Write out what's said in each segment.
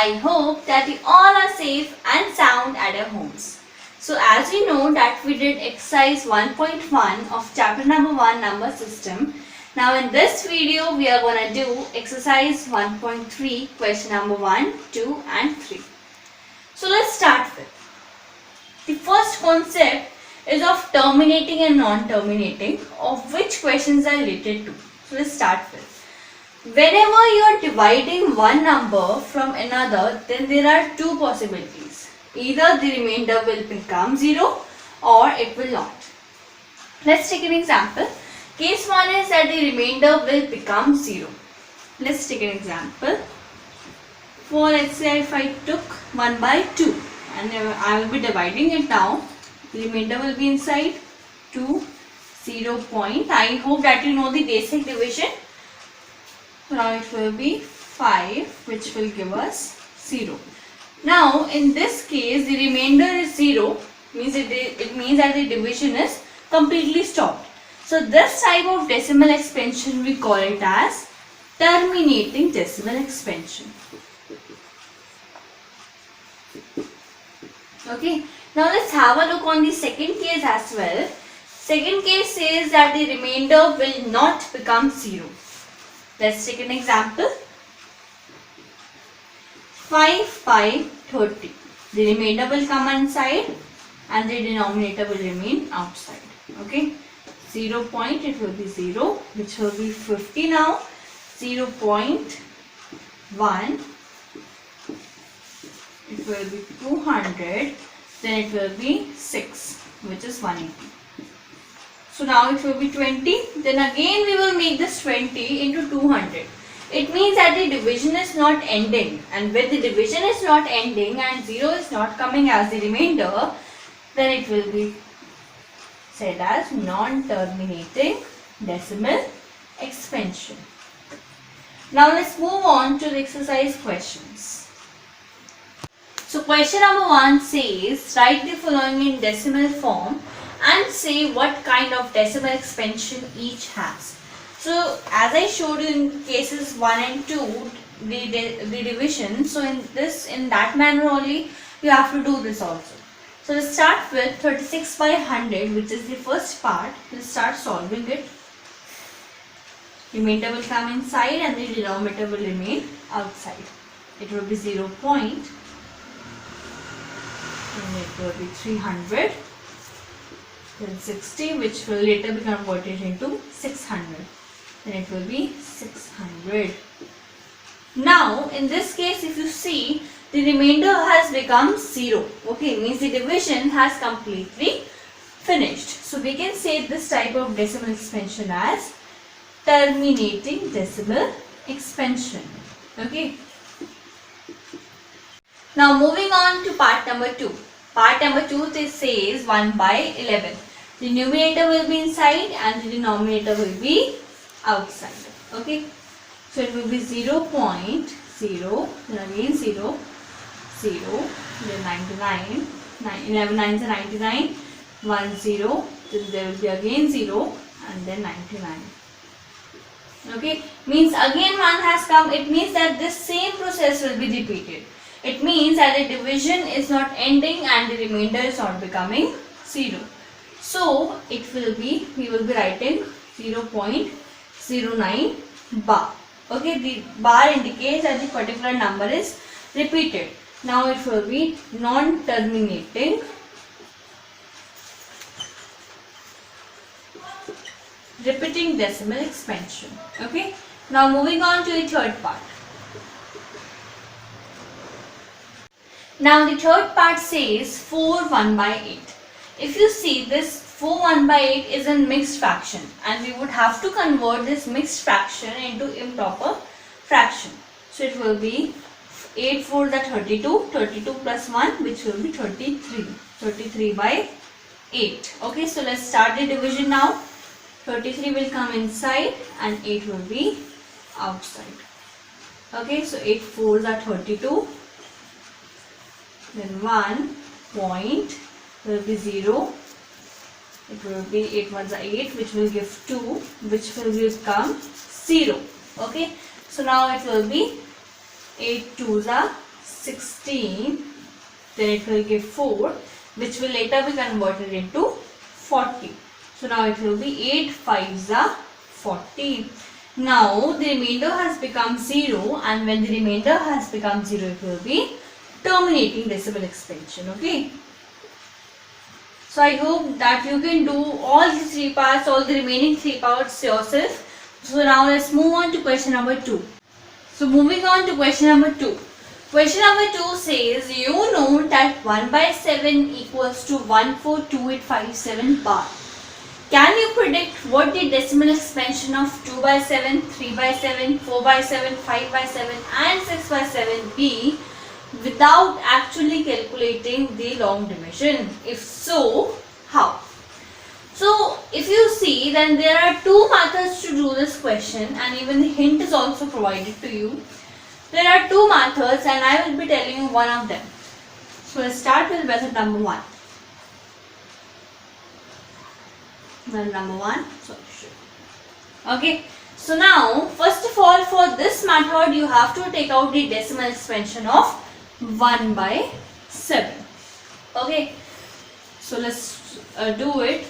I hope that you all are safe and sound at your homes. So as you know that we did exercise 1.1 of chapter number 1 number system. Now in this video we are going to do exercise 1.3 question number 1, 2 and 3. So let's start with. The first concept is of terminating and non-terminating, of which questions are related to. So let's start with. Whenever you are dividing one number from another, then there are two possibilities. Either the remainder will become 0 or it will not. Let's take an example. Case 1 is that the remainder will become 0. Let's take an example. For let's say if I took 1 by 2 and I will be dividing it now, the remainder will be inside 2, 0 point. I hope that you know the basic division. Now it will be 5, which will give us 0. Now in this case the remainder is 0, means it means that the division is completely stopped. So this type of decimal expansion we call it as terminating decimal expansion. Okay, now let's have a look on the second case as well. Second case says that the remainder will not become 0. Let's take an example. 5 by 30. The remainder will come inside and the denominator will remain outside. Okay. 0 point, it will be 0, which will be 50 now. 0.1. It will be 200. Then it will be 6, which is 180. So now it will be 20. Then again we will make this 20 into 200. It means that the division is not ending. And when the division is not ending and 0 is not coming as the remainder, then it will be said as non-terminating decimal expansion. Now let's move on to the exercise questions. So question number 1 says, write the following in decimal form and say what kind of decimal expansion each has. So as I showed you in cases 1 and 2, the division, so in that manner only you have to do this also. So let's start with 36 by 100, which is the first part. We'll start solving it. Remainder will come inside and the denominator will remain outside. It will be 0 point. And it will be 300. Then 60, which will later be converted into 600. Then it will be 600. Now in this case, if you see, the remainder has become 0. Okay, means the division has completely finished. So we can say this type of decimal expansion as terminating decimal expansion. Okay. Now moving on to part number 2. Part number 2 says 1 by 11. The numerator will be inside and the denominator will be outside. Okay. So it will be 0.0, then again 0, 0, then 99, 11 nines are 99, 1 0, then there will be again 0 and then 99. Okay, means again 1 has come. It means that this same process will be repeated. It means that the division is not ending and the remainder is not becoming 0. So it will be, we will be writing 0.09 bar. Okay, the bar indicates that the particular number is repeated. Now it will be non-terminating repeating decimal expansion. Okay. Now moving on to the third part. Now the third part says 4 1 by 8. If you see, this 4 1 by 8 is a mixed fraction and we would have to convert this mixed fraction into improper fraction. So it will be 8 4 are 32, 32 plus 1, which will be 33. 33 by 8. Okay, so let's start the division now. 33 will come inside and 8 will be outside. Okay, so 8 4s are 32. Then 1 point will be 0. It will be 8 1s are 8, which will give 2, which will become 0. Okay, so now it will be 8 2s are 16, then it will give 4, which will later be converted into 40. So now it will be 8 5s are 40. Now the remainder has become 0, and when the remainder has become 0, it will be terminating decimal expansion. Okay. So I hope that you can do all the 3 parts, all the remaining 3 parts yourself. So now let's move on to question number 2. So moving on to question number 2. Question number 2 says, you know that 1 by 7 equals to 142857 bar. Can you predict what the decimal expansion of 2 by 7, 3 by 7, 4 by 7, 5 by 7 and 6 by 7 be without actually calculating the long division? If so, how? So if you see, then there are 2 methods to do this question, and even the hint is also provided to you. There are 2 methods and I will be telling you one of them. So let's start with method number 1. Method number 1. Okay. So now, first of all, for this method, you have to take out the decimal expansion of 1 by 7. Okay. So let's do it.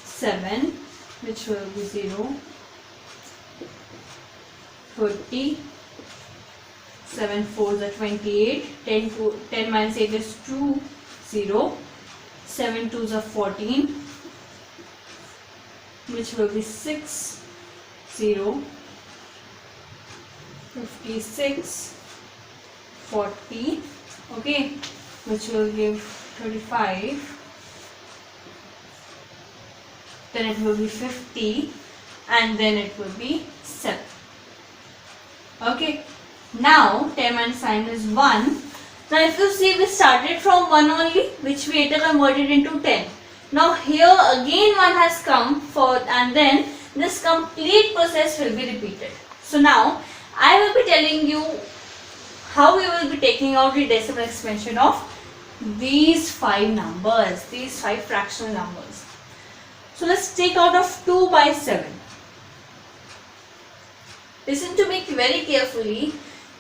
7, which will be 0. 30, 7 4s are 28, 10 minus 8 is 2, 0, 7 2s are 14, which will be 6, 0, 56, 40, okay, which will give 35, then it will be 50, and then it will be 7. Okay, now 10 minus 9 is 1. Now if you see, we started from 1 only, which we later converted into 10. Now here again 1 has come for, and then this complete process will be repeated. So now I will be telling you how we will be taking out the decimal expansion of these 5 numbers, these 5 fractional numbers. So let's take out of 2 by 7. Listen to me very carefully.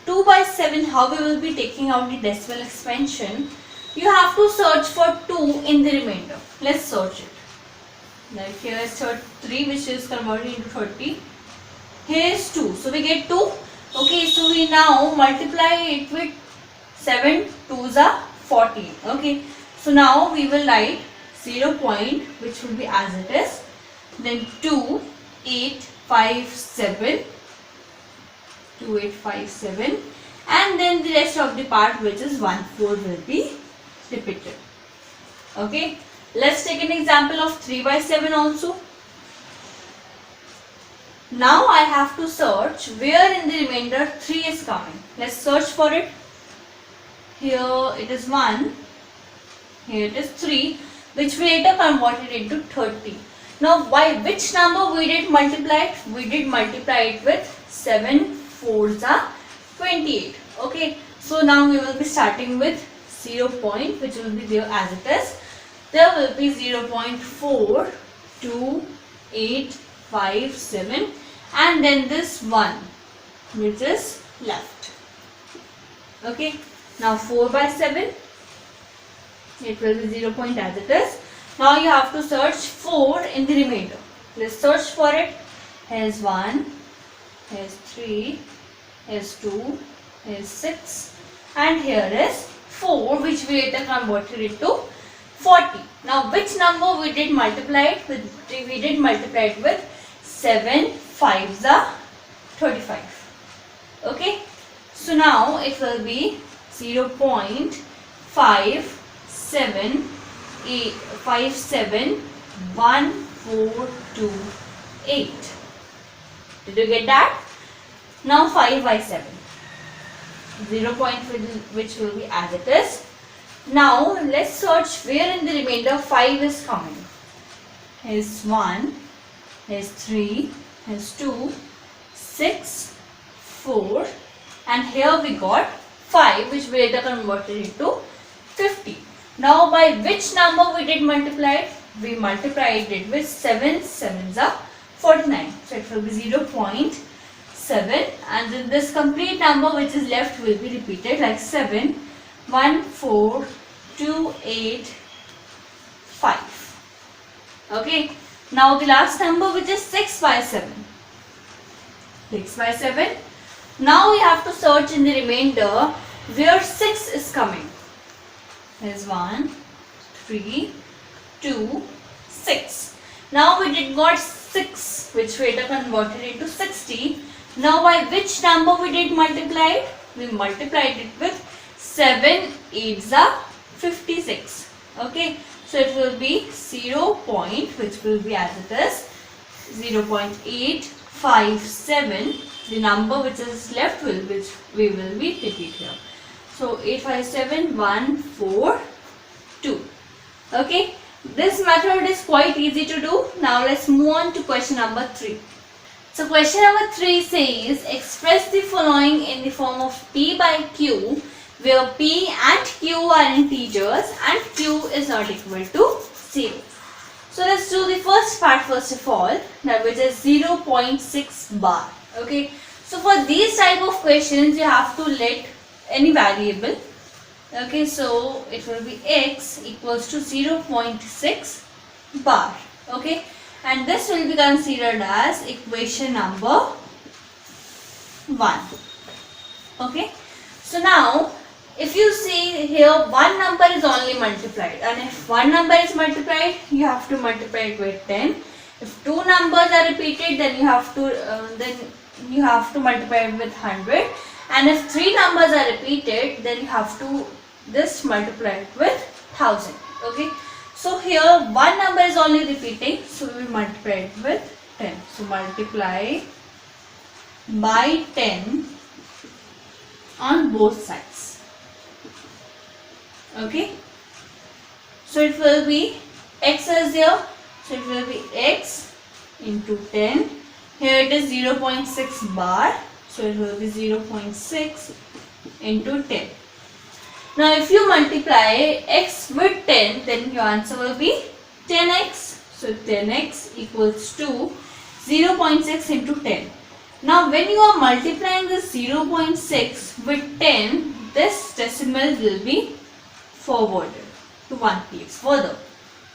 2 by 7, how we will be taking out the decimal expansion? You have to search for 2 in the remainder. Let's search it. Like here is 3, which is converted into 30. Here is 2. So we get 2. Okay, so we now multiply it with 7 2s are 14. Okay, so now we will write 0 point, which will be as it is. Then 2 8 5 7. 2857, and then the rest of the part, which is 1 4, will be repeated. Okay, let's take an example of 3 by 7 also. Now I have to search where in the remainder 3 is coming. Let's search for it. Here it is 1, here it is 3, which we later converted into 30. Now by which number we did multiply it? We did multiply it with 7 4s are 28. Okay, so now we will be starting with 0 point, which will be there as it is. There will be 0.4 2 8 5 7, and then this 1, which is left. Okay, now 4 by 7, it will be 0 point as it is. Now you have to search 4 in the remainder. Let's search for it. Here is 1, here is 3, here is 2, here is 6, and here is 4, which we later converted into 40. Now which number we did multiply it with? We did multiply it with 7 5s are 35. Okay, so now it will be 0.578571428. Did you get that? Now 5 by 7. 0 point, which will be as it is. Now let's search where in the remainder 5 is coming. Here's 1, here's 3, here's 2, 6, 4, and here we got 5, which we later converted into 50. Now by which number we did multiply it? We multiplied it with 7 7s are 49. So it will be 0.7 7, and then this complete number which is left will be repeated like 7, 1, 4, 2, 8, 5. Okay. Now the last number which is 6 by 7. 6 by 7. Now we have to search in the remainder where 6 is coming. There's 1, 3, 2, 6. Now we did got 6 which we later converted into 60. Now by which number we did multiply it? We multiplied it with 7 8s are 56. Okay. So it will be 0. Which will be as it is 0.857. The number which is left which we will be repeat here. So 857 1 4 2. Okay. This method is quite easy to do. Now let's move on to question number 3. So question number 3 says express the following in the form of P by Q, where P and Q are integers and Q is not equal to 0. So let's do the first part first of all, that which is 0.6 bar. Okay. So for these type of questions you have to let any variable. Okay. So it will be x equals to 0.6 bar. Okay. And this will be considered as equation number 1. Okay. So now if you see here one number is only multiplied, and if one number is multiplied you have to multiply it with 10. If two numbers are repeated then you have to multiply it with 100, and if three numbers are repeated then you have to just multiply it with 1000. Okay. So here one number is only repeating, so we will multiply it with 10. So multiply by 10 on both sides. Okay. So it will be x is here. So it will be x into 10. Here it is 0.6 bar. So it will be 0.6 into 10. Now if you multiply x with 10, then your answer will be 10x. So 10x equals to 0.6 into 10. Now when you are multiplying this 0.6 with 10, this decimal will be forwarded to one place further.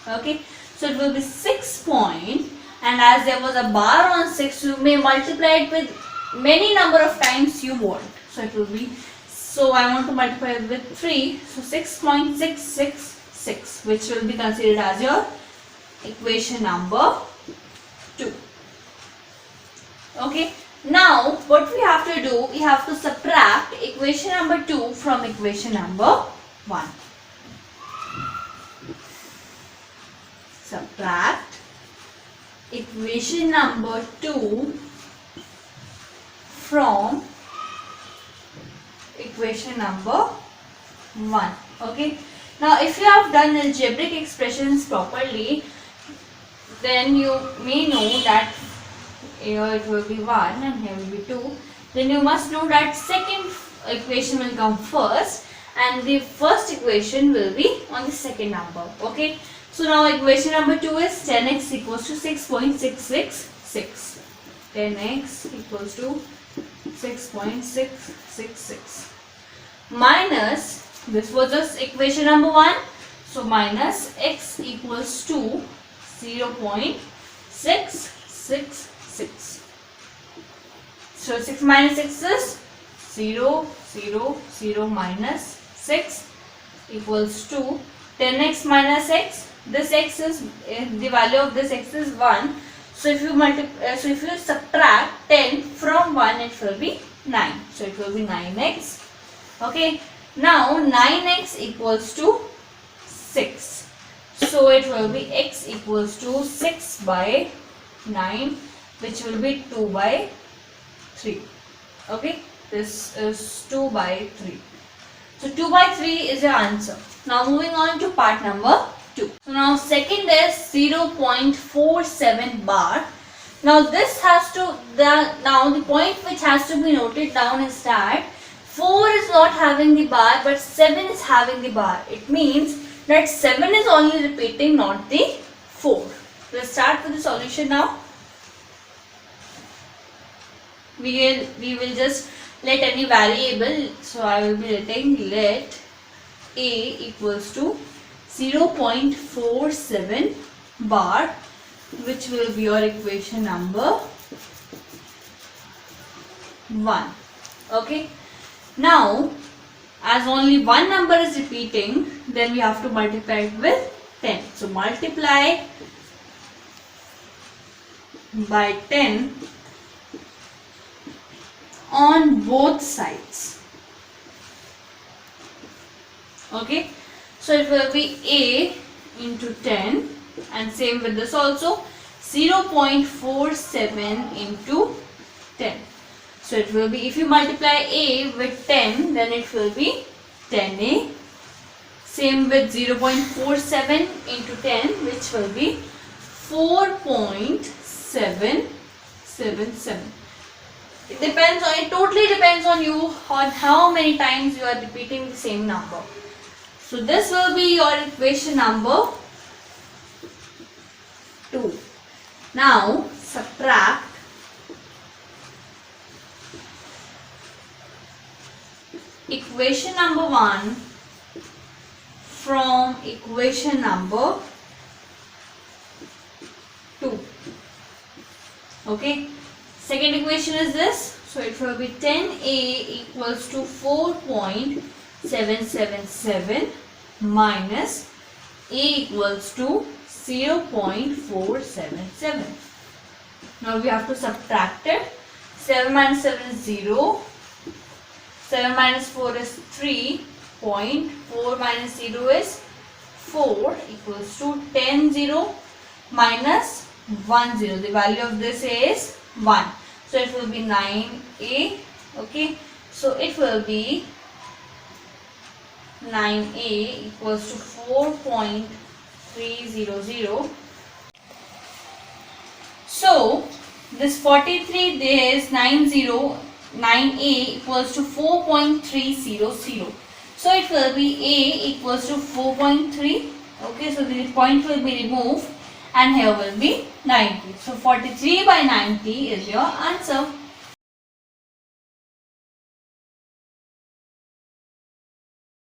Okay. So it will be 6 point, and as there was a bar on 6, you may multiply it with many number of times you want. So it will be, so I want to multiply it with 3, so 6.666, which will be considered as your equation number 2. Okay. Now what we have to do, we have to subtract equation number 2 from equation number 1. Subtract equation number 2 from equation number 1. Okay. Now if you have done algebraic expressions properly, then you may know that here it will be 1 and here will be 2. Then you must know that second equation will come first and the first equation will be on the second number. Okay. So now equation number 2 is 10x equals to 6.666. 10x equals to 6.666 minus, this was just equation number 1, so minus x equals to 0.666. So 6 minus 6 is 0, 0, 0 minus 6 equals to 10x minus x. This x is, the value of this x is 1. So if you if you subtract 10 from 1, it will be 9. So it will be 9x. Okay. Now 9x equals to 6. So it will be x equals to 6 by 9, which will be 2 by 3. Okay. This is 2 by 3. So 2 by 3 is your answer. Now moving on to part number 2. So now second is 0.47 bar. Now this has to, now the point which has to be noted down is that 4 is not having the bar but 7 is having the bar. It means that 7 is only repeating, not the 4. Let's start with the solution now. we will just let any variable. So I will be letting let a equals to 0.47 bar, which will be your equation number 1. Okay. Now, as only one number is repeating, then we have to multiply it with 10. So multiply by 10 on both sides. Okay, so it will be a into 10, and same with this also, 0.47 into 10. So it will be, if you multiply a with 10, then it will be 10a. Same with 0.47 into 10, which will be 4.777. It depends on, it totally depends on you, on how many times you are repeating the same number. So this will be your equation number 2. Now subtract equation number 1 from equation number 2. Okay. Second equation is this. So it will be 10a equals to 4.777 minus a equals to 0.477. Now we have to subtract it. 7 minus 7 is 0. 7 minus 4 is 3. 0.4 minus 0 is 4 equals to 10 0 minus 1 0. The value of this is 1. So it will be 9a. Okay. So it will be 9a equals to 4.300. So this 43 days 9a equals to 4.300. So it will be a equals to 4.3. Okay, so the point will be removed and here will be 90. So 43 by 90 is your answer.